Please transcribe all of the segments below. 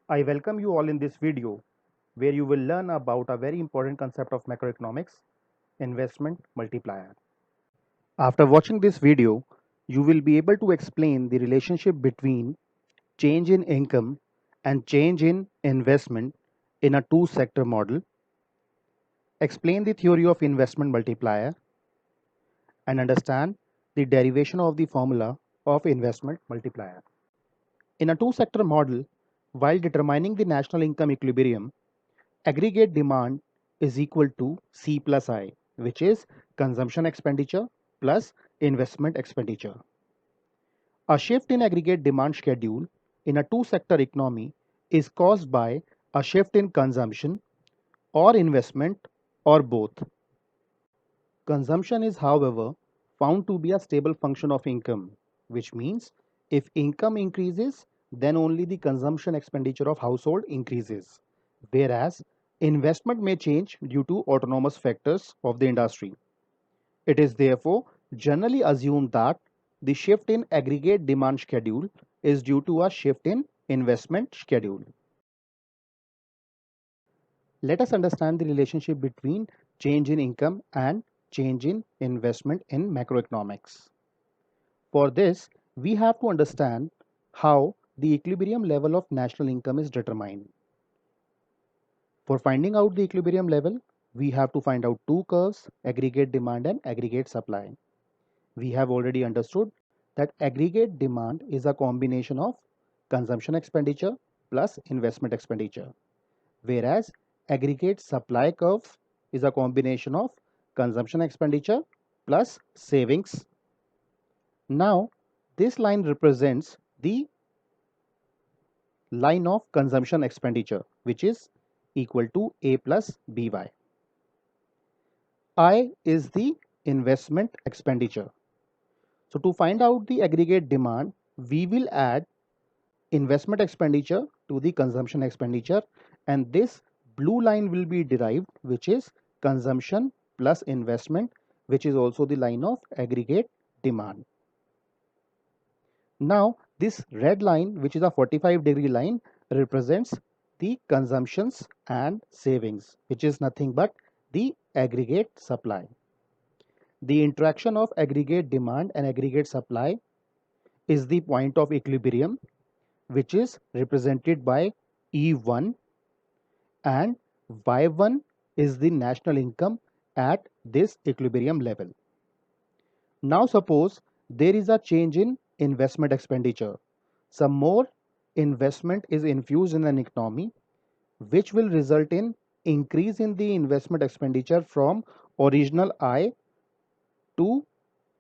I welcome you all in this video where you will learn about a very important concept of macroeconomics, investment multiplier. After watching this video, you will be able to explain the relationship between change in income and change in investment in a two-sector model, explain the theory of investment multiplier, and understand the derivation of the formula of investment multiplier. In a two-sector model, while determining the national income equilibrium, aggregate demand is equal to C plus I, which is consumption expenditure plus investment expenditure. A shift in aggregate demand schedule in a two-sector economy is caused by a shift in consumption or investment or both. Consumption is, however, found to be a stable function of income, which means if income increases, then only the consumption expenditure of household increases, whereas investment may change due to autonomous factors of the industry. It is therefore generally assumed that the shift in aggregate demand schedule is due to a shift in investment schedule. Let us understand the relationship between change in income and change in investment in macroeconomics. For this, we have to understand how the equilibrium level of national income is determined. For finding out the equilibrium level, we have to find out two curves, aggregate demand and aggregate supply. We have already understood that aggregate demand is a combination of consumption expenditure plus investment expenditure, whereas aggregate supply curve is a combination of consumption expenditure plus savings. Now, this line represents the line of consumption expenditure, which is equal to A plus BY. I is the investment expenditure. So to find out the aggregate demand, we will add investment expenditure to the consumption expenditure, and this blue line will be derived, which is consumption plus investment, which is also the line of aggregate demand. Now this red line, which is a 45-degree line, represents the consumptions and savings, which is nothing but the aggregate supply. The interaction of aggregate demand and aggregate supply is the point of equilibrium, which is represented by E1, and Y1 is the national income at this equilibrium level. Now suppose there is a change in investment expenditure. Some more investment is infused in an economy, which will result in increase in the investment expenditure from original I to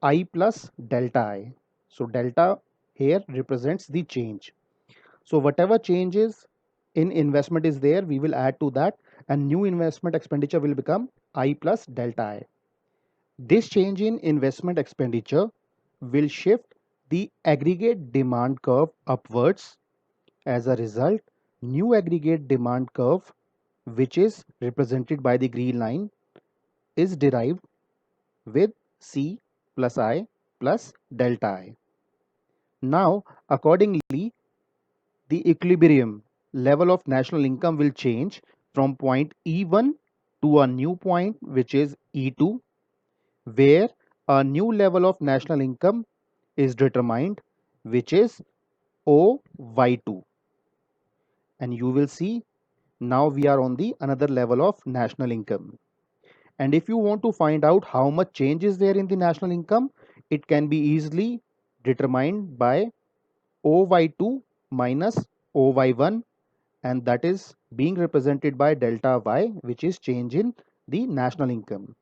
I plus delta I. So delta here represents the change. So whatever changes in investment is there, we will add to that, and new investment expenditure will become I plus delta I. This change in investment expenditure will shift the aggregate demand curve upwards. As a result, new aggregate demand curve, which is represented by the green line, is derived with C plus I plus delta I. Now, accordingly, the equilibrium level of national income will change from point E1 to a new point, which is E2, where a new level of national income is determined, which is OY2. And you will see now we are on the another level of national income. And if you want to find out how much change is there in the national income, it can be easily determined by OY2 minus OY1, and that is being represented by delta Y, which is change in the national income.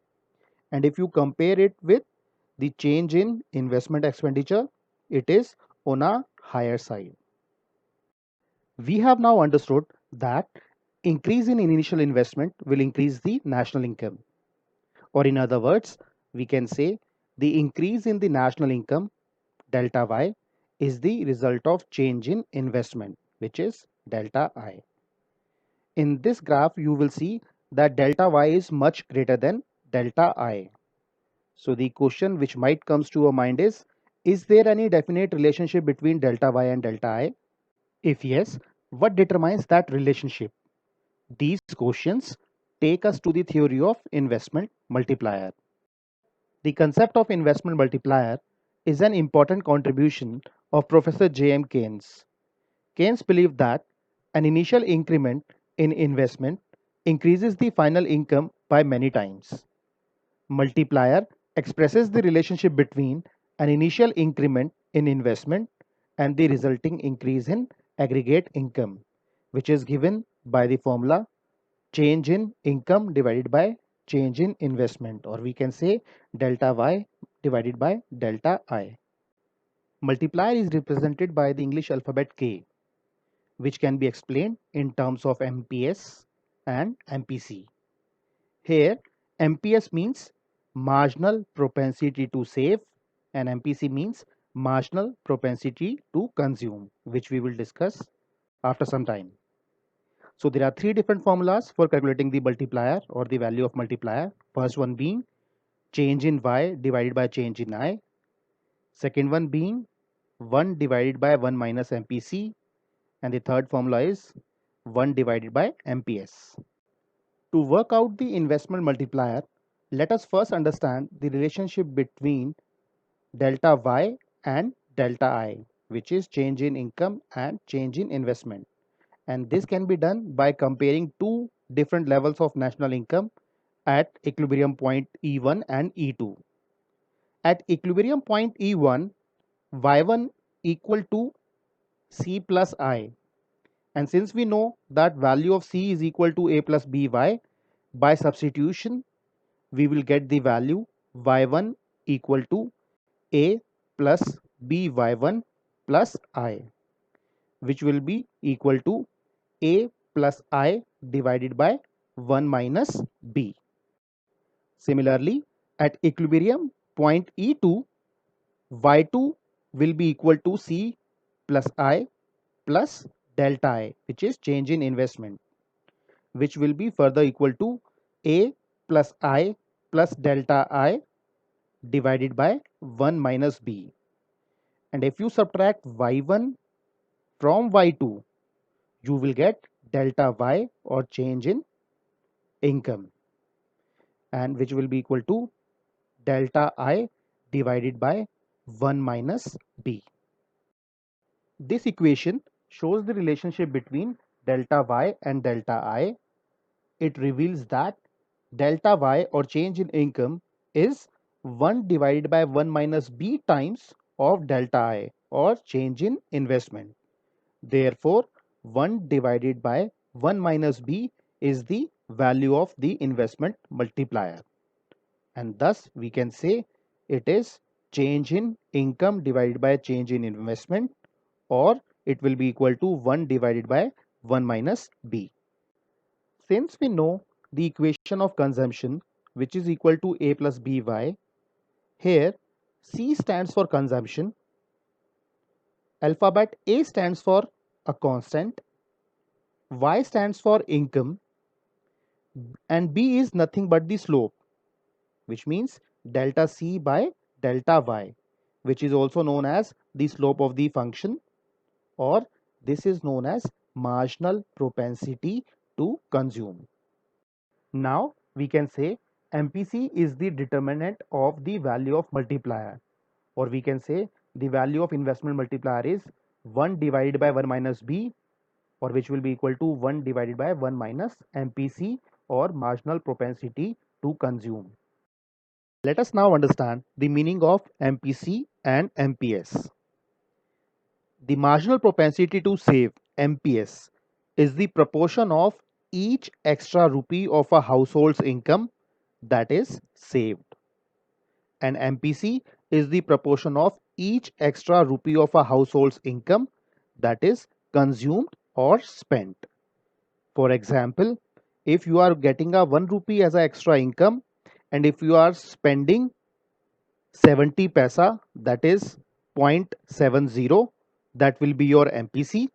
And if you compare it with the change in investment expenditure, it is on a higher side. We have now understood that increase in initial investment will increase the national income. Or in other words, we can say the increase in the national income, delta Y, is the result of change in investment, which is delta I. In this graph, you will see that delta Y is much greater than delta I. So the question which might comes to our mind is there any definite relationship between delta Y and delta I? If yes, What determines that relationship? These questions take us to the theory of investment multiplier. The concept of investment multiplier is an important contribution of Professor J.M. Keynes. Keynes believed that an initial increment in investment increases the final income by many times. Multiplier expresses the relationship between an initial increment in investment and the resulting increase in aggregate income, which is given by the formula change in income divided by change in investment, or we can say delta y divided by delta I. Multiplier is represented by the English alphabet K, which can be explained in terms of MPS and MPC. Here, MPS means marginal propensity to save and MPC means marginal propensity to consume, which we will discuss after some time. So there are three different formulas for calculating the multiplier or the value of multiplier. First one being change in y divided by change in I. Second one being 1 divided by 1 minus MPC. And the third formula is 1 divided by MPS. To work out the investment multiplier, let us first understand the relationship between delta y and delta I, which is change in income and change in investment. And this can be done by comparing two different levels of national income at equilibrium point E1 and E2. At equilibrium point E1, Y1 equal to C plus I. And since we know that value of C is equal to A plus BY, by substitution, we will get the value Y1 equal to A plus BY1 plus I, which will be equal to A plus I divided by 1 minus B. Similarly, at equilibrium point E2, Y2 will be equal to C plus I plus delta I, which is change in investment, which will be further equal to A plus I plus delta I divided by 1 minus B. And if you subtract Y1 from Y2, you will get delta Y or change in income, and which will be equal to delta I divided by 1 minus B. This equation shows the relationship between delta Y and delta I. It reveals that delta Y or change in income is 1 divided by 1 minus B times of delta I or change in investment. Therefore, 1 divided by 1 minus B is the value of the investment multiplier. And thus we can say it is change in income divided by change in investment, or it will be equal to 1 divided by 1 minus B. Since we know the equation of consumption, which is equal to A plus BY, here C stands for consumption, alphabet A stands for a constant, Y stands for income, and B is nothing but the slope, which means delta C by delta Y, which is also known as the slope of the function, or this is known as marginal propensity to consume. Now we can say MPC is the determinant of the value of multiplier, or we can say the value of investment multiplier is 1 divided by 1 minus B, or which will be equal to 1 divided by 1 minus MPC, or marginal propensity to consume. Let us now understand the meaning of MPC and MPS. The marginal propensity to save, MPS, is the proportion of each extra rupee of a household's income that is saved, and MPC is the proportion of each extra rupee of a household's income that is consumed or spent. For example, if you are getting a 1 rupee as an extra income, and if you are spending 70 paisa, that is 0.70, that will be your MPC,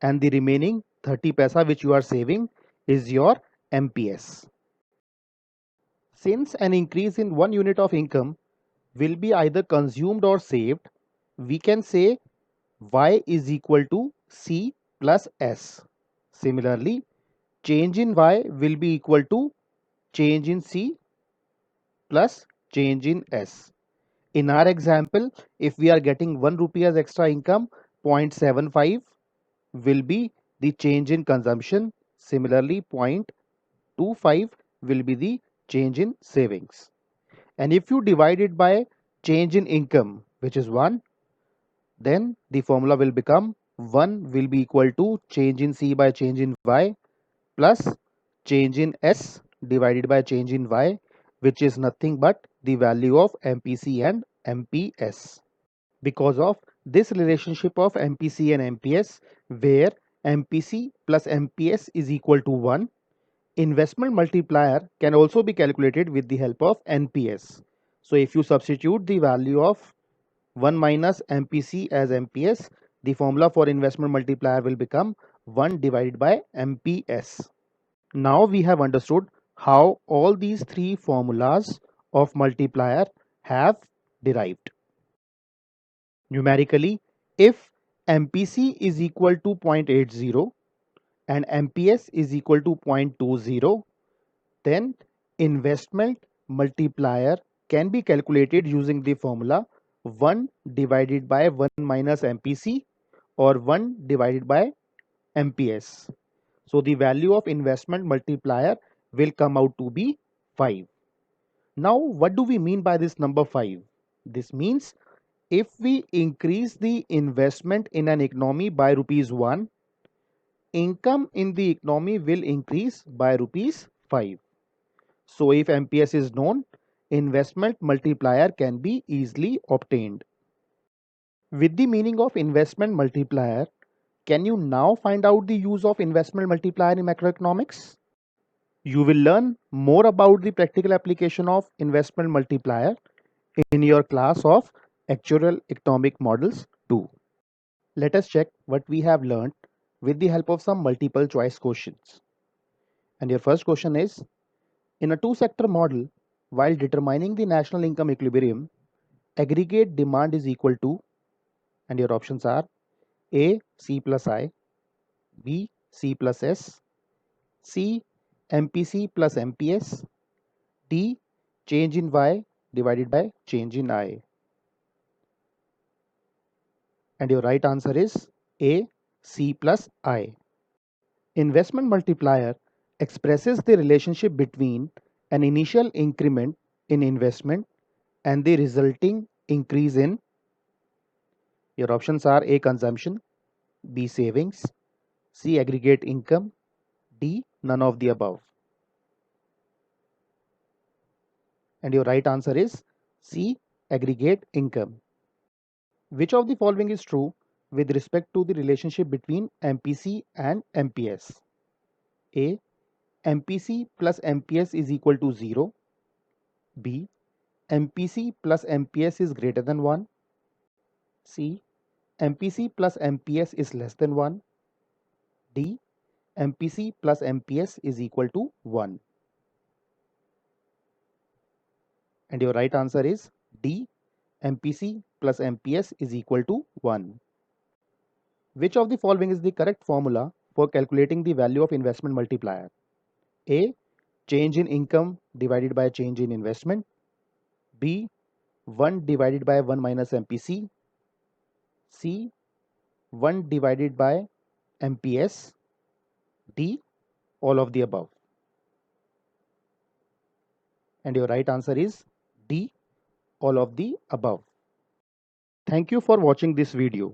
and the remaining 30 paisa which you are saving is your MPS. Since an increase in 1 unit of income will be either consumed or saved, we can say Y is equal to C plus S. Similarly, change in Y will be equal to change in C plus change in S. In our example, if we are getting 1 rupee as extra income, 0.75 will be the change in consumption. Similarly, 0.25 will be the change in savings. And if you divide it by change in income, which is 1, then the formula will become 1 will be equal to change in C by change in Y plus change in S divided by change in Y, which is nothing but the value of MPC and MPS. Because of this relationship of MPC and MPS, where MPC plus MPS is equal to 1, investment multiplier can also be calculated with the help of NPS. So if you substitute the value of 1 minus MPC as MPS, the formula for investment multiplier will become 1 divided by MPS. Now we have understood how all these three formulas of multiplier have derived. Numerically, if MPC is equal to 0.80 and MPS is equal to 0.20, then investment multiplier can be calculated using the formula 1 divided by 1 minus MPC or 1 divided by MPS. So the value of investment multiplier will come out to be 5. Now what do we mean by this number 5? This means if we increase the investment in an economy by rupees 1, income in the economy will increase by rupees 5. So if MPS is known, investment multiplier can be easily obtained. With the meaning of investment multiplier, can you now find out the use of investment multiplier in macroeconomics? You will learn more about the practical application of investment multiplier in your class of actuarial economic models 2. Let us check what we have learned with the help of some multiple choice questions. And your first question is, in a two-sector model, while determining the national income equilibrium, aggregate demand is equal to, and your options are A. C plus I, B. C plus S, C. MPC plus MPS, D. Change in Y divided by change in I. And your right answer is A. C plus I. Investment multiplier expresses the relationship between an initial increment in investment and the resulting increase in, your options are A. Consumption, B. Savings, C. Aggregate income, D. None of the above. And your right answer is C. Aggregate income. Which of the following is true with respect to the relationship between MPC and MPS? A. MPC plus MPS is equal to 0. B. MPC plus MPS is greater than 1. C. MPC plus MPS is less than 1. D. MPC plus MPS is equal to 1. And your right answer is D. MPC plus MPS is equal to 1. Which of the following is the correct formula for calculating the value of investment multiplier? A. Change in income divided by change in investment. B. 1 divided by 1 minus MPC. C. 1 divided by MPS. D. All of the above. And your right answer is D. All of the above. Thank you for watching this video.